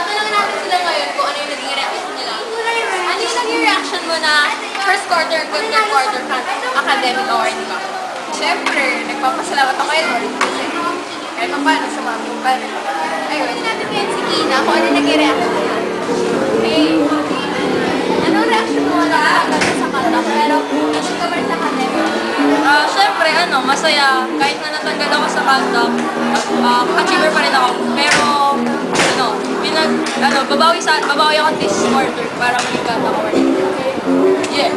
tanongin natin sila ngayon kung ano yung naging reaction nila. Ano yung naging reaction mo na first quarter and third quarter academic award, di ba? Siyempre, nagpapasalamat ako kay Lord kasi kahit pa paano sumami pa rin. Ayun, hindi natin ngayon si Kina kung ano yung naging reaction niya. Hey, anong reaction mo na sa kanta pero hindi ka ba sa academic? Siyempre, masaya. Kahit na natanggal ako sa conduct, achiever pa rin ako. Pero, babawi ako this quarter para maging conduct award. Yeah.